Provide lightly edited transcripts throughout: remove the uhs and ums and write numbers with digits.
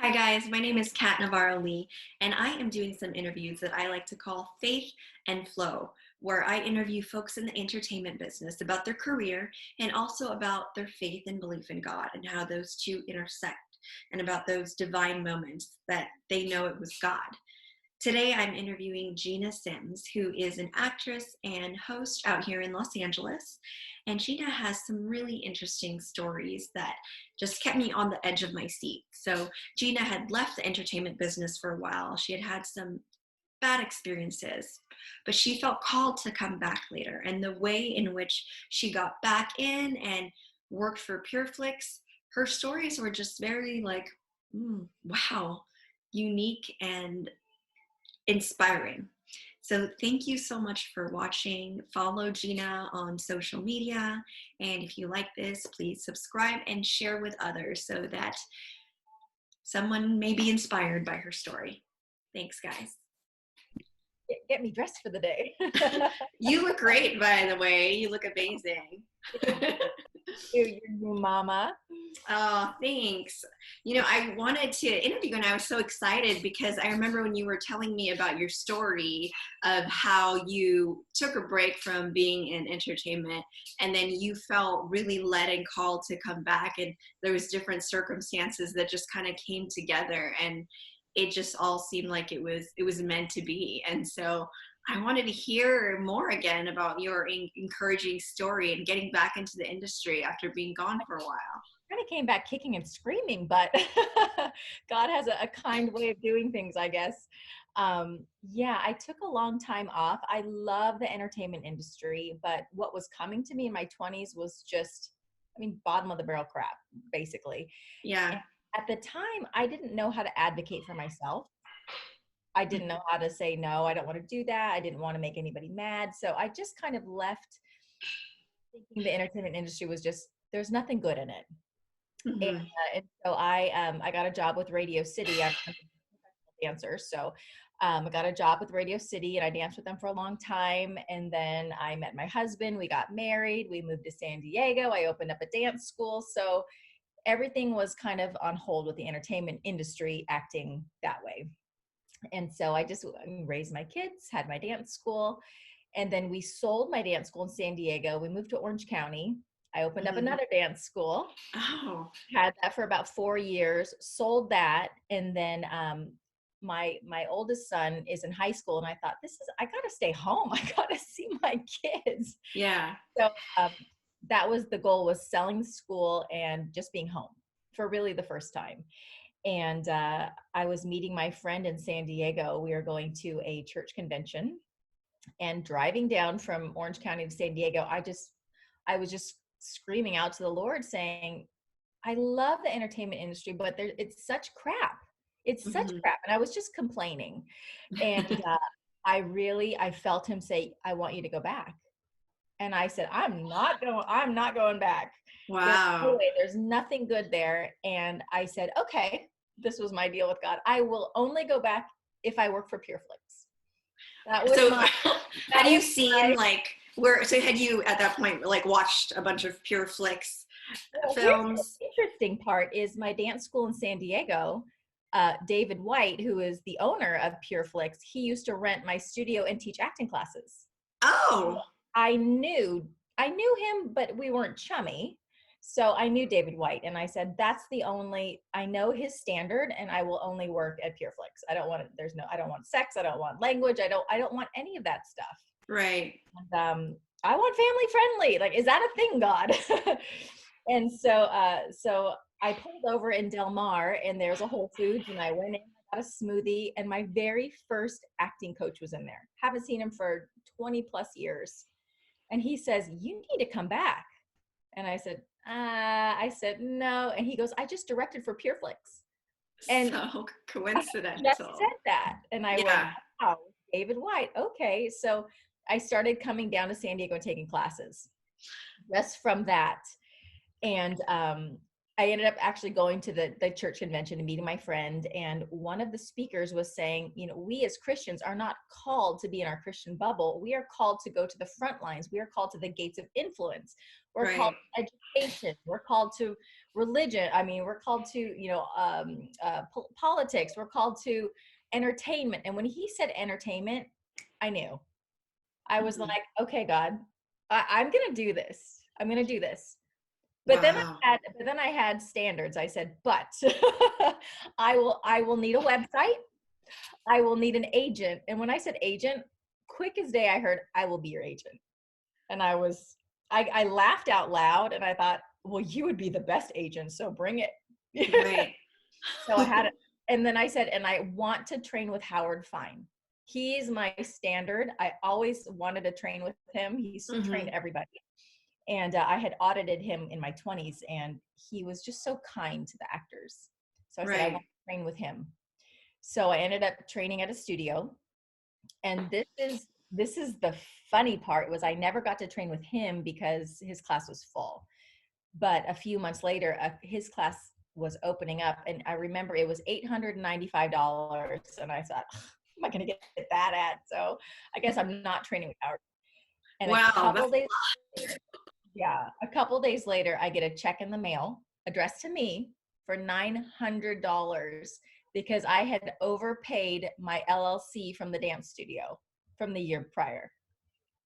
Hi guys, my name is Kat Navarro Lee, and I am doing some interviews that I like to call Faith and Flow, where I interview folks in the entertainment business about their career and also about their faith and belief in God and how those two intersect and about those divine moments that they know it was God. Today I'm interviewing Gina Sims, who is an actress and host out here in Los Angeles. And Gina has some really interesting stories that just kept me on the edge of my seat. So Gina had left the entertainment business for a while. She had had some bad experiences, but she felt called to come back later. And the way in which she got back in and worked for Pureflix, her stories were just very like, wow, unique and inspiring. So thank you so much for watching. Follow Gina on social media. And if you like this, please subscribe and share with others so that someone may be inspired by her story. Thanks, guys. Get me dressed for the day. You look great, by the way. You look amazing. Your new mama. Oh, thanks. I wanted to interview you and I was so excited because I remember when you were telling me about your story of how you took a break from being in entertainment and then you felt really led and called to come back, and there was different circumstances that just kind of came together, and it just all seemed like it was meant to be. And so I wanted to hear more again about your encouraging story and getting back into the industry after being gone for a while. Kind of came back kicking and screaming, but God has a kind way of doing things, I guess. Yeah, I took a long time off. I love the entertainment industry, but what was coming to me in my 20s was just, bottom of the barrel crap, basically. Yeah. And at the time, I didn't know how to advocate for myself. I didn't know how to say, no, I don't want to do that. I didn't want to make anybody mad. So I just kind of left thinking the entertainment industry was just, there's nothing good in it. Mm-hmm. And so I got a job with Radio City. I'm a professional dancer. So I got a job with Radio City and I danced with them for a long time. And then I met my husband. We got married. We moved to San Diego. I opened up a dance school. So everything was kind of on hold with the entertainment industry acting that way. And so I just raised my kids, had my dance school, and then we sold my dance school in San Diego. We moved to Orange County. I opened up another dance school. Oh. Had that for about 4 years, sold that, and then my oldest son is in high school, and I thought, I got to stay home. I got to see my kids. Yeah. So that was the goal, was selling the school and just being home for really the first time. And I was meeting my friend in San Diego. We were going to a church convention, and driving down from Orange County to San Diego, I was just screaming out to the Lord saying, I love the entertainment industry, but it's such crap. It's such crap. And I was just complaining. And I felt him say, I want you to go back. And I said, I'm not going back. Wow. There's nothing good there. And I said, okay, this was my deal with God. I will only go back if I work for Pureflix. That was had you seen had you at that point like watched a bunch of Pureflix films? The interesting part is my dance school in San Diego, David White, who is the owner of Pureflix, he used to rent my studio and teach acting classes. Oh. I knew him, but we weren't chummy. So I knew David White, and I said, I know his standard, and I will only work at Pureflix. I don't want sex. I don't want language. I don't want any of that stuff. Right. And, I want family friendly. Like, is that a thing, God? And so I pulled over in Del Mar, and there's a Whole Foods, and I went in, I got a smoothie, and my very first acting coach was in there. Haven't seen him for 20 plus years. And he says, you need to come back. And I said, no. And he goes, I just directed for Pureflix. And so coincidental. I just said that. And I went, wow, David White. Okay. So I started coming down to San Diego and taking classes just from that. And I ended up actually going to the church convention and meeting my friend. And one of the speakers was saying, we as Christians are not called to be in our Christian bubble. We are called to go to the front lines. We are called to the gates of influence. We're called to education. We're called to religion. I mean, we're called to, politics. We're called to entertainment. And when he said entertainment, I knew. I was like, Mhm. okay, God, I'm going to do this. I'm going to do this. Wow. But then I had standards. I said, but I will need a website. I will need an agent. And when I said agent, quick as day, I heard, I will be your agent. And I laughed out loud and I thought, well, you would be the best agent. So bring it. Right. So I had it. And then I said, and I want to train with Howard Fine. He's my standard. I always wanted to train with him. He's trained Hmm. everybody. And I had audited him in my 20s, and he was just so kind to the actors. So I said, I want Right. to train with him. So I ended up training at a studio. And this is the funny part was I never got to train with him because his class was full. But a few months later, his class was opening up, and I remember it was $895, and I thought, am I going to get that at? So I guess I'm not training with Howard. And a Wow. couple days later, yeah, a couple days later, I get a check in the mail addressed to me for $900 because I had overpaid my LLC from the dance studio from the year prior.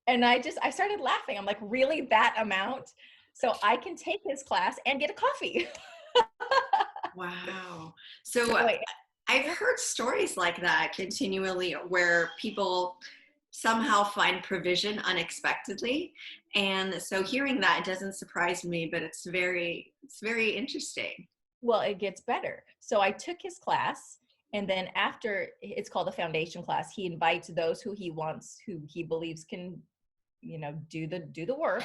And I started laughing. I'm like, really, that amount? So I can take his class and get a coffee. Wow. So So I've yeah. heard stories like that continually where people somehow find provision unexpectedly. And so hearing that doesn't surprise me, but it's very interesting. Well, it gets better. So I took his class, and then after, it's called a foundation class, he invites those who he wants, who he believes can, do the work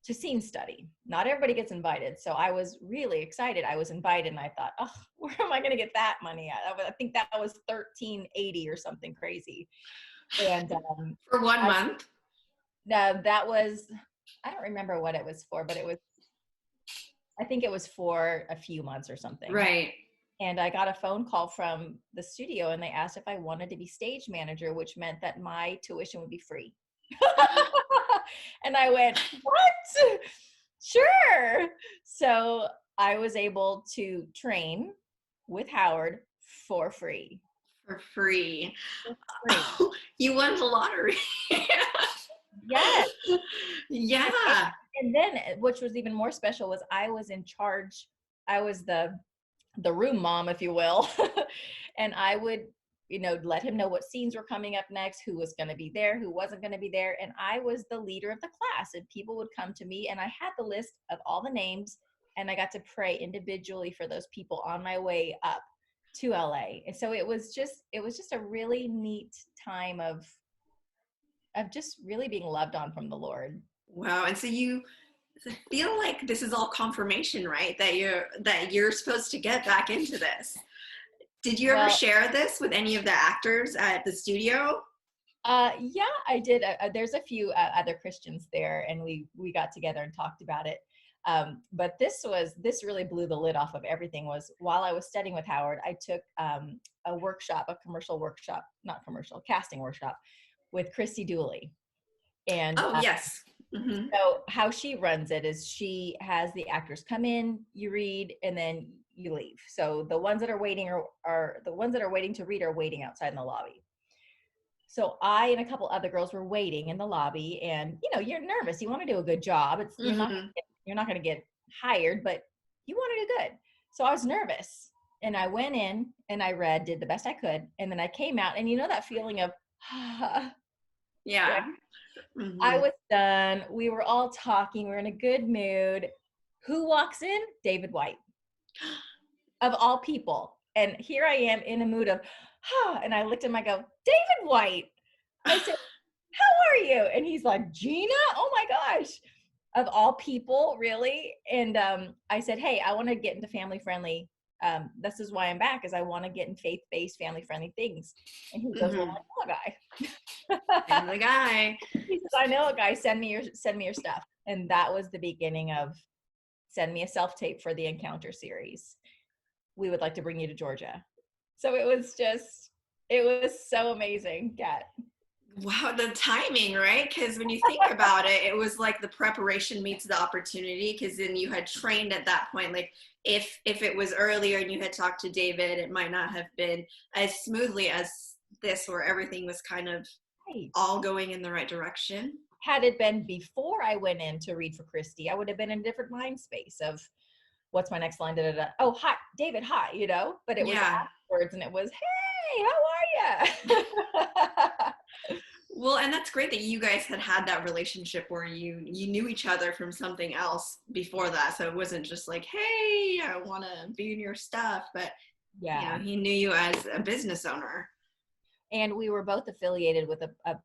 to scene study. Not everybody gets invited. So I was really excited. I was invited and I thought, oh, where am I going to get that money at? I think that was 1380 or something crazy. And For one I month? that was, I don't remember what it was for, but I think it was for a few months or something. Right. And I got a phone call from the studio and they asked if I wanted to be stage manager, which meant that my tuition would be free. And I went, what? Sure. So I was able to train with Howard for free. For free. For free. Oh, you won the lottery. Yes. And, Yeah. and then, which was even more special, was I was in charge. I was the room mom, if you will. And I would, let him know what scenes were coming up next, who was going to be there, who wasn't going to be there. And I was the leader of the class, and people would come to me and I had the list of all the names, and I got to pray individually for those people on my way up to LA. And so it was just a really neat time of just really being loved on from the Lord. Wow. And so you feel like this is all confirmation, right? That you're supposed to get back into this. Did you ever Well, share this with any of the actors at the studio? yeah, I did. There's a few other Christians there, and we got together and talked about it. But this really blew the lid off of everything. Was while I was studying with Howard, I took a workshop, a commercial workshop, not commercial, casting workshop with Christy Dooley. And Oh, yes. Hmm. so how she runs it is she has the actors come in, you read, and then you leave. So the ones that are waiting are the ones that are waiting to read are waiting outside in the lobby. So I and a couple other girls were waiting in the lobby, and you're nervous. You want to do a good job. It's Hmm. you're not going to get hired, but you want to do good. So I was nervous, and I went in and I read, did the best I could, and then I came out, and that feeling of like Yeah. I Hmm. was done. We were all talking. We were in a good mood. Who walks in? David White, of all people. And here I am in a mood of, and I looked at him, I go, David White. I said, how are you? And he's like, Gina? Oh my gosh. Of all people, really. And I said, hey, I want to get into family friendly. This is why I'm back, is I want to get in faith-based, family friendly things. And he goes, well, Hmm. I know a guy. I'm the guy. He says, I know a guy, send me your stuff. And that was the beginning of send me a self-tape for the Encounter series. We would like to bring you to Georgia. So it was so amazing, Kat. Wow, the timing, right? Because when you think about it, it was like the preparation meets the opportunity. Because then you had trained at that point. Like if it was earlier and you had talked to David, it might not have been as smoothly as this, where everything was kind of Right. all going in the right direction. Had it been before I went in to read for Christy, I would have been in a different mind space of what's my next line? Da, da, da. Oh, hi, David, hi, But it was Yeah. afterwards and it was, hey, how are you? Well, and that's great that you guys had that relationship where you knew each other from something else before that. So it wasn't just like, hey, I want to be in your stuff, but Yeah. he knew you as a business owner. And we were both affiliated with a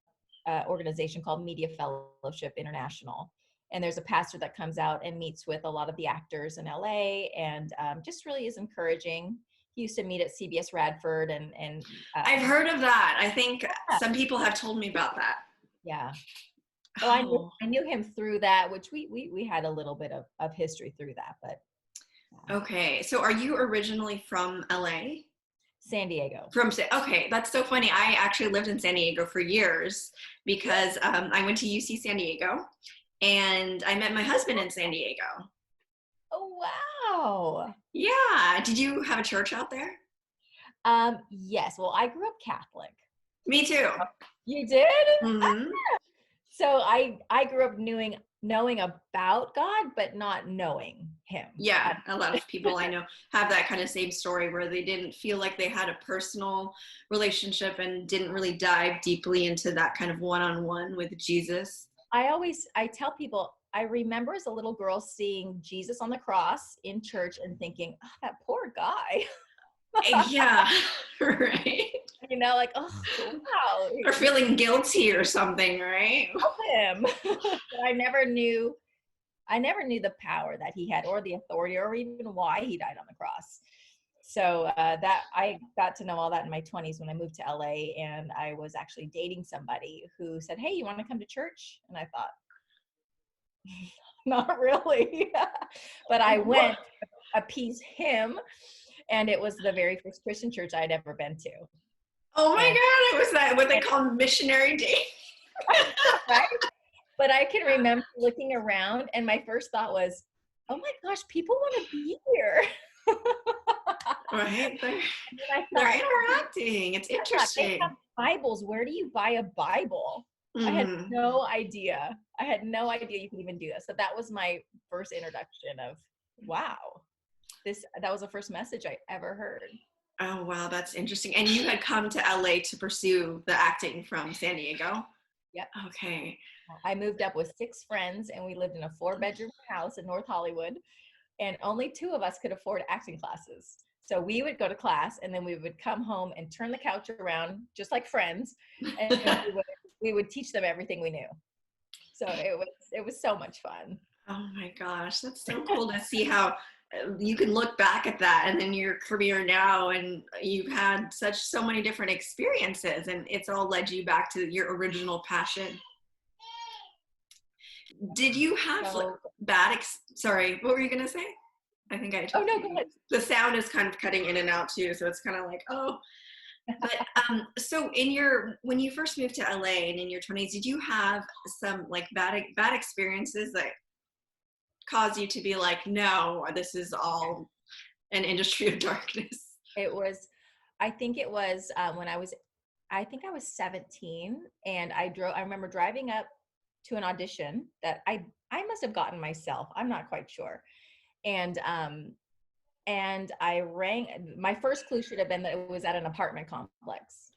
organization called Media Fellowship International. And there's a pastor that comes out and meets with a lot of the actors in LA and just really is encouraging. He used to meet at CBS Radford and I've heard of that. I think yeah. some people have told me about that. Yeah. Well, Oh, I knew him through that, which we had a little bit of history through that, but okay. So are you originally from LA? San Diego. Okay, that's so funny. I actually lived in San Diego for years because I went to UC San Diego and I met my husband in San Diego. Oh, wow. Yeah. Did you have a church out there? Yes. Well, I grew up Catholic. Me too. You did? Hmm. So I grew up knowing about God, but not knowing him. Yeah, a lot of people I know have that kind of same story where they didn't feel like they had a personal relationship and didn't really dive deeply into that kind of one-on-one with Jesus. I tell people, I remember as a little girl seeing Jesus on the cross in church and thinking, oh, that poor guy. Yeah, right. Like, oh, wow, Or feeling guilty or something, right? help him. But I never knew the power that he had or the authority or even why he died on the cross. So that I got to know all that in my 20s when I moved to LA, and I was actually dating somebody who said, hey, you want to come to church? And I thought, not really. But I went to appease him, and it was the very first Christian church I'd ever been to. Oh my And, God, it was that what they and call missionary date. right? But I can remember looking around, and my first thought was, oh my gosh, people want to be here. Right? And then I They're thought, interacting. It's they have interesting. Bibles. Where do you buy a Bible? I had Hmm. no idea. I had no idea you could even do that. So that was my first introduction of, wow, that was the first message I ever heard. Oh, wow, that's interesting. And you had come to LA to pursue the acting from San Diego? Yep. Okay. I moved up with 6 friends, and we lived in a 4-bedroom house in North Hollywood, and only 2 of us could afford acting classes. So we would go to class, and then we would come home and turn the couch around just like friends, and we would teach them everything we knew. So it was so much fun. Oh my gosh, that's so cool to see how you can look back at that and then your career now, and you've had so many different experiences, and it's all led you back to your original passion. Did you have So, sorry, what were you gonna say? I think I oh interrupted no, go you. ahead. The sound is kind of cutting in and out too, so it's kind of like, oh. But so when you first moved to LA and in your 20s, did you have some like bad experiences that caused you to be like, no, this is all an industry of darkness? It was, I think it was I think I was 17, and I remember driving up to an audition that I must have gotten myself. I'm not quite sure. And I rang. My first clue should have been that it was at an apartment complex.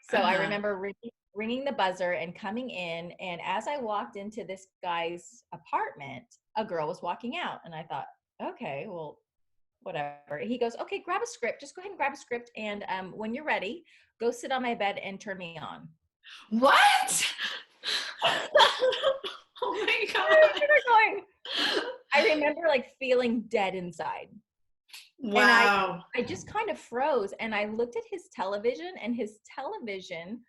So I Uh-huh. remember ringing the buzzer and coming in. And as I walked into this guy's apartment, a girl was walking out. And I thought, okay, well, whatever. He goes, okay, grab a script. Just go ahead and grab a script. And when you're ready, go sit on my bed and turn me on. What? Oh my God. I remember like feeling dead inside. And Wow. I just kind of froze, and I looked at his television, and his television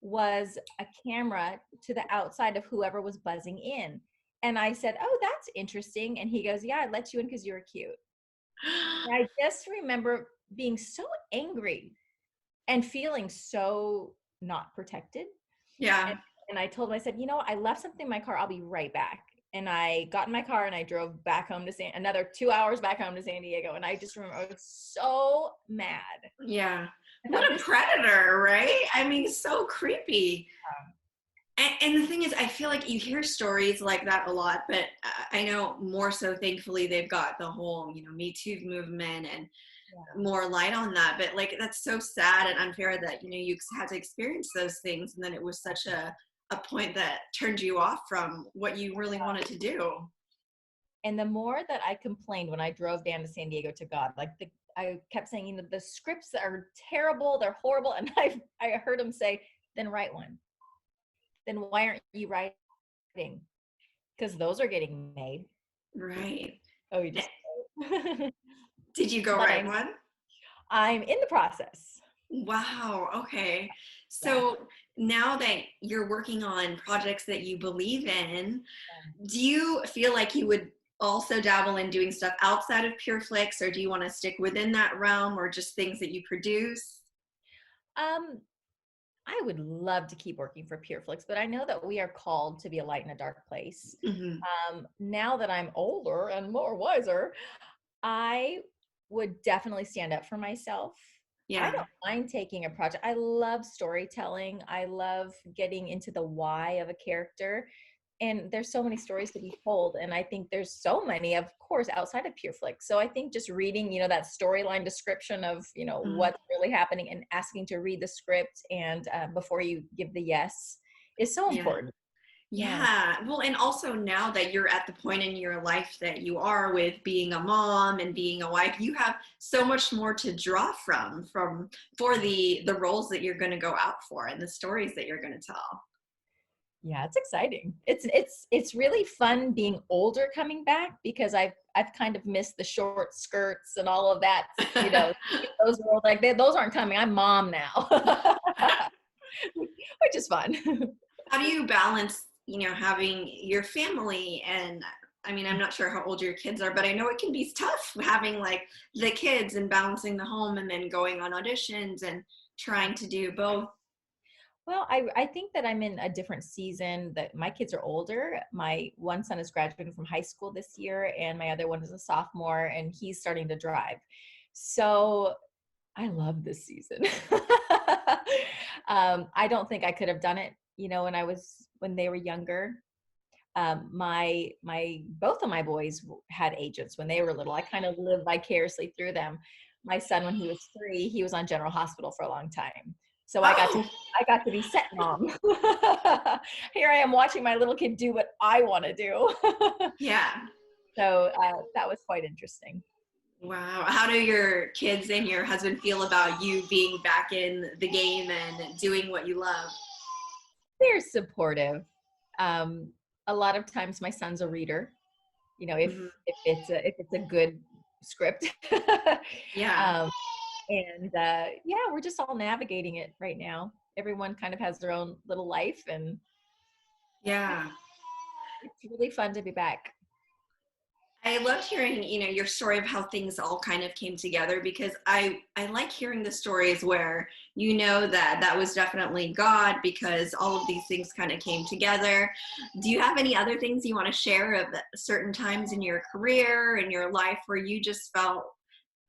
was a camera to the outside of whoever was buzzing in. And I said, oh, that's interesting. And he goes, yeah, I let you in because you were cute. And I just remember being so angry and feeling so not protected. Yeah. And I told him, I said, you know what? I left something in my car. I'll be right back. And I got in my car and I drove back home to another 2 hours back home to San Diego. And I just remember I was so mad. Yeah. I What thought a this, predator, right? I mean, so creepy. And the thing is, I feel like you hear stories like that a lot, but I know more so, thankfully, they've got the whole, Me Too movement and yeah. more light on that. But like, that's so sad and unfair that, you had to experience those things. And then it was such a point that turned you off from what you really wanted to do. And the more that I complained when I drove down to San Diego to God, I kept saying, the scripts are terrible, they're horrible. And I heard him say, then write one. Then why aren't you writing? Because those are getting made. Right. Oh, you Eh, just Did you go but write I'm one? I'm in the process. Wow. Okay. Yeah. So now that you're working on projects that you believe in, do you feel like you would also dabble in doing stuff outside of Pureflix, or do you want to stick within that realm, or just things that you produce? Um, I would love to keep working for Pureflix, but I know that we are called to be a light in a dark place. Hmm. Now that I'm older and more wiser, I would definitely stand up for myself. I Yeah. don't mind taking a project. I love storytelling. I love getting into the why of a character. And there's so many stories to be told. And I think there's so many, of course, outside of Pureflix. So I think just reading, that storyline description of, Mhm. what's really happening and asking to read the script and before you give the yes is so Yeah. important. Yeah. Yeah. Well, and also now that you're at the point in your life that you are with being a mom and being a wife, you have so much more to draw from for the roles that you're going to go out for and the stories that you're going to tell. Yeah, it's exciting. It's really fun being older coming back because I've kind of missed the short skirts and all of that. Those roles those aren't coming. I'm mom now, which is fun. How do you balance, having your family and I mean, I'm not sure how old your kids are, but I know it can be tough having like the kids and balancing the home and then going on auditions and trying to do both. Well, I think that I'm in a different season that my kids are older. My one son is graduating from high school this year, and my other one is a sophomore, and he's starting to drive. So I love this season. I don't think I could have done it, when they were younger. My both of my boys had agents when they were little. I kind of lived vicariously through them. My son, when he was 3, he was on General Hospital for a long time. So Oh, I got to be set mom. Here I am watching my little kid do what I want to do. yeah. So that was quite interesting. Wow. How do your kids and your husband feel about you being back in the game and doing what you love? They're supportive. Um, a lot of times my son's a reader, Mhm. if it's a good script. Yeah. um, and yeah, we're just all navigating it right now. Everyone kind of has their own little life, and yeah, Yeah. it's really fun to be back. I loved hearing, your story of how things all kind of came together because I like hearing the stories where that was definitely God because all of these things kind of came together. Do you have any other things you want to share of certain times in your career and your life where you just felt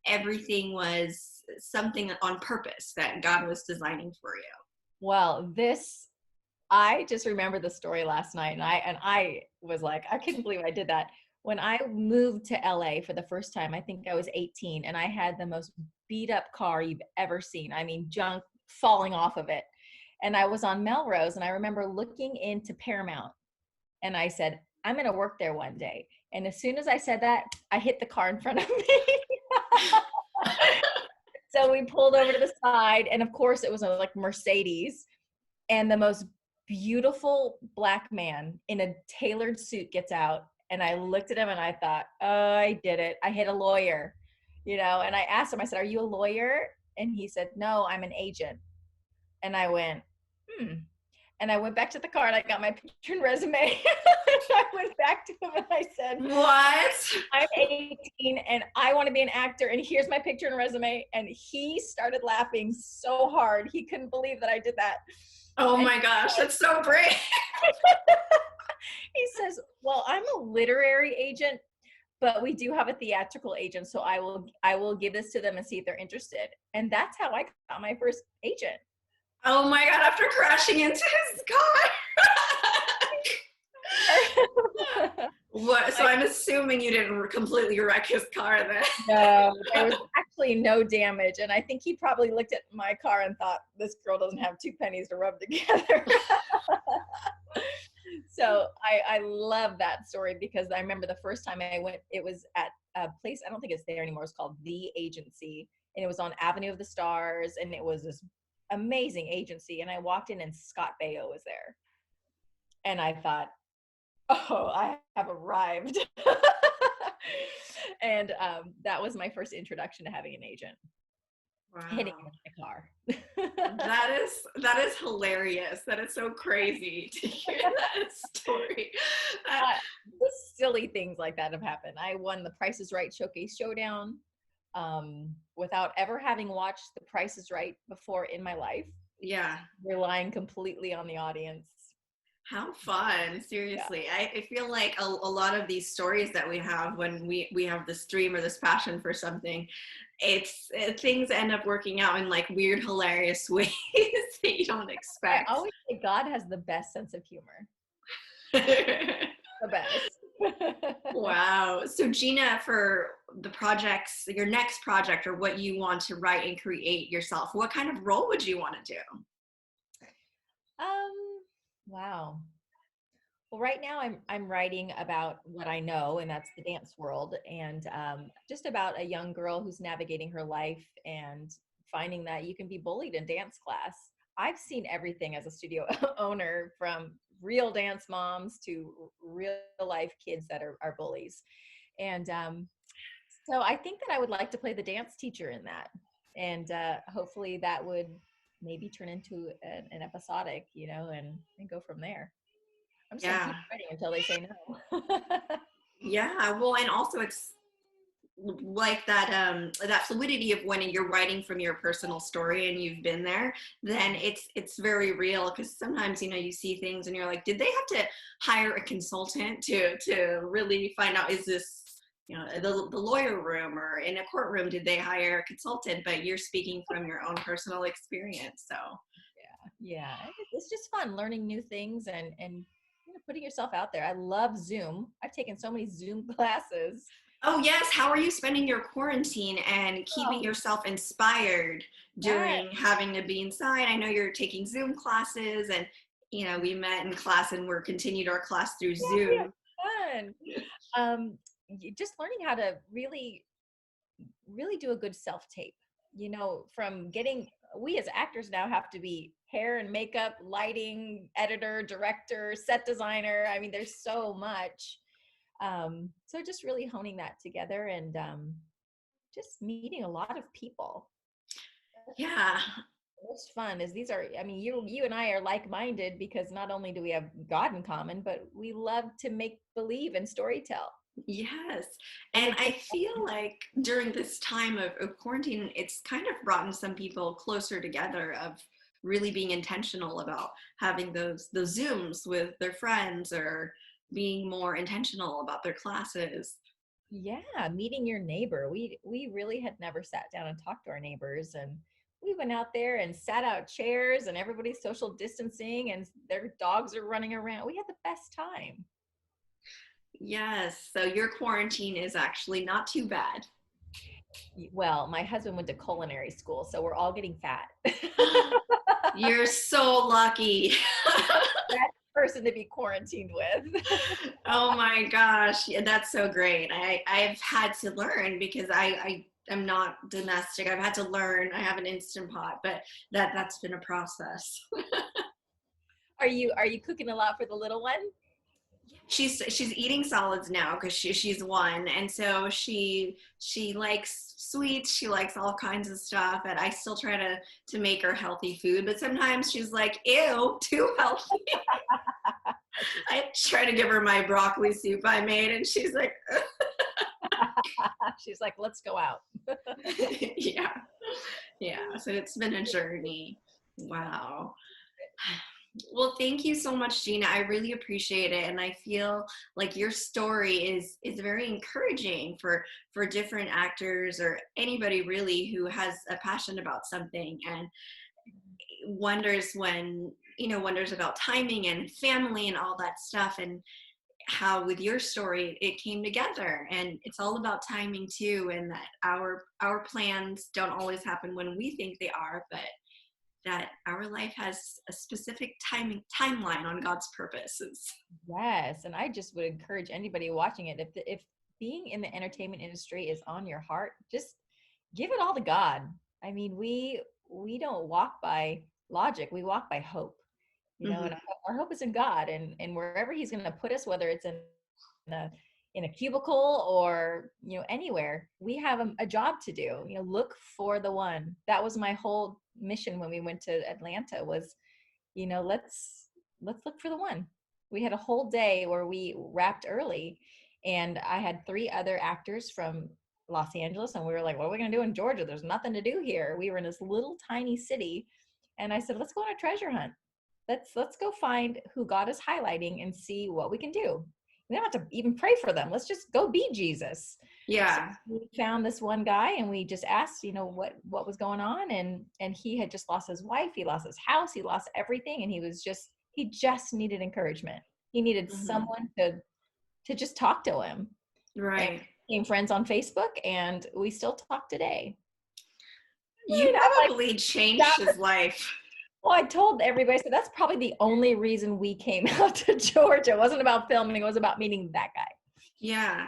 everything was something on purpose that God was designing for you? Well, I just remember the story last night, and I was like, I couldn't believe I did that. When I moved to LA for the first time, I think I was 18, and I had the most beat up car you've ever seen. I mean, junk falling off of it. And I was on Melrose, and I remember looking into Paramount, and I said, I'm going to work there one day. And as soon as I said that, I hit the car in front of me. So we pulled over to the side, and of course, it was a like Mercedes, and the most beautiful black man in a tailored suit gets out, and I looked at him and I thought, oh, I did it. I hit a lawyer, and I asked him, I said, are you a lawyer? And he said, no, I'm an agent. And I went, hmm. And I went back to the car and I got my picture and resume. And I went back to him and I said, What? I'm 18 and I want to be an actor. And here's my picture and resume. And he started laughing so hard. He couldn't believe that I did that. Oh And my gosh, that's so brave. he says, well, I'm a literary agent, but we do have a theatrical agent. So I will give this to them and see if they're interested. And that's how I got my first agent. Oh my God, after crashing into his car. What? So I'm assuming you didn't completely wreck his car then. No, there was actually no damage. And I think he probably looked at my car and thought, this girl doesn't have two pennies to rub together. So I love that story because I remember the first time I went, it was at a place, I don't think it's there anymore. It's called The Agency. And it was on Avenue of the Stars. And it was this amazing agency. And I walked in and Scott Baio was there. And I thought, oh, I have arrived. And that was my first introduction to having an agent. Wow. Hitting him with my car. That is hilarious. That is so crazy to hear that story. Silly things like that have happened. I won the Price is Right Showcase Showdown without ever having watched The Price is Right before in my life. Yeah. Relying completely on the audience. How fun. Seriously. Yeah. I feel like a lot of these stories that we have when we have this dream or this passion for something, things end up working out in like weird, hilarious ways that you don't expect. I always say God has the best sense of humor. The best. Wow. So Gina, for the projects, your next project or what you want to write and create yourself, what kind of role would you want to do? Wow. Well, right now I'm writing about what I know, and that's the dance world, and just about a young girl who's navigating her life and finding that you can be bullied in dance class. I've seen everything as a studio owner, from real dance moms to real life kids that are bullies. And so I think that I would like to play the dance teacher in that. And hopefully that would maybe turn into an episodic, and go from there. I'm just gonna keep writing until they say no. Yeah, well, and also it's like that fluidity of when you're writing from your personal story and you've been there, then it's very real, because sometimes you see things and you're like, did they have to hire a consultant to really find out, is this the lawyer room, or in a courtroom did they hire a consultant? But you're speaking from your own personal experience. So yeah, it's just fun learning new things and putting yourself out there. I love Zoom. I've taken so many Zoom classes. Oh yes, how are you spending your quarantine and keeping yourself inspired during having to be inside? I know you're taking Zoom classes, and we met in class and we're continued our class through Zoom. Fun. Just learning how to really do a good self-tape. From we as actors now have to be hair and makeup, lighting, editor, director, set designer. I mean, there's so much. So just really honing that together and just meeting a lot of people. Yeah. What's fun is you and I are like-minded, because not only do we have God in common, but we love to make believe and storytell. Yes. And I feel like during this time of quarantine, it's kind of brought some people closer together, of really being intentional about having those Zooms with their friends, or being more intentional about their classes. Yeah, meeting your neighbor. We really had never sat down and talked to our neighbors, and we went out there and sat out chairs, and everybody's social distancing and their dogs are running around. We had the best time. Yes. So your quarantine is actually not too bad. Well, my husband went to culinary school, so we're all getting fat. You're so lucky. That person to be quarantined with. Oh my gosh. Yeah, that's so great. I've had to learn, because I am not domestic. I've had to learn. I have an Instant Pot, but that's been a process. Are you cooking a lot for the little one? She's eating solids now because she's one, and so she likes sweets. She likes all kinds of stuff, and I still try to make her healthy food. But sometimes she's like, "Ew, too healthy." She's, I try to give her my broccoli soup I made, and she's like, she's like, let's go out. "Yeah, yeah." So it's been a journey. Wow. Well, thank you so much, Gina. I really appreciate it, and I feel like your story is very encouraging for different actors or anybody really who has a passion about something and wonders when wonders about timing and family and all that stuff, and how with your story it came together. And it's all about timing too, and that our plans don't always happen when we think they are, but that our life has a specific timeline on God's purposes. Yes, and I just would encourage anybody watching it, if being in the entertainment industry is on your heart, just give it all to God. I mean, we don't walk by logic, we walk by hope. And Mm-hmm. our hope is in God, and wherever He's going to put us, whether it's a in a cubicle or anywhere, we have a job to do. Look for the one. That was my whole mission when we went to Atlanta, was let's look for the one. We had a whole day where we wrapped early, and I had 3 other actors from Los Angeles, and we were like, what are we going to do in Georgia? There's nothing to do here. We were in this little tiny city, and I said, let's go on a treasure hunt. Let's go find who God is highlighting and see what we can do. We don't have to even pray for them. Let's just go be Jesus. So Yeah. we found this one guy, and we just asked, what was going on, and he had just lost his wife, he lost his house, he lost everything, and he just needed encouragement. He needed Mm-hmm. someone to just talk to him. And Right. we became friends on Facebook, and we still talk today. You I'm like, probably changed that his life. well, I told everybody, so that's probably the only reason we came out to Georgia. It wasn't about filming, it was about meeting that guy. Yeah.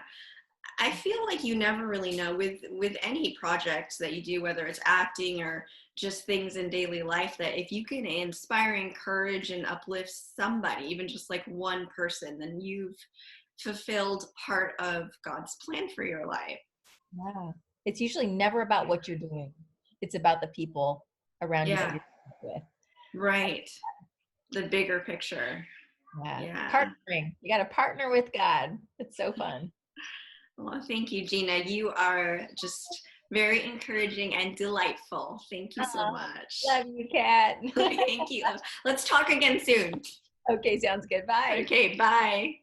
I feel like you never really know with any project that you do, whether it's acting or just things in daily life, that if you can inspire, encourage, and uplift somebody, even just like one person, then you've fulfilled part of God's plan for your life. Yeah. It's usually never about what you're doing. It's about the people around you that Yeah, you're with. right. The bigger picture. Yeah. Yeah. Partnering. You got to partner with God. It's so fun. Well, thank you, Gina. You are just very encouraging and delightful. Thank you so Oh, much. love you, Kat. Thank you. Let's talk again soon. Okay, sounds good. Bye. Okay, bye.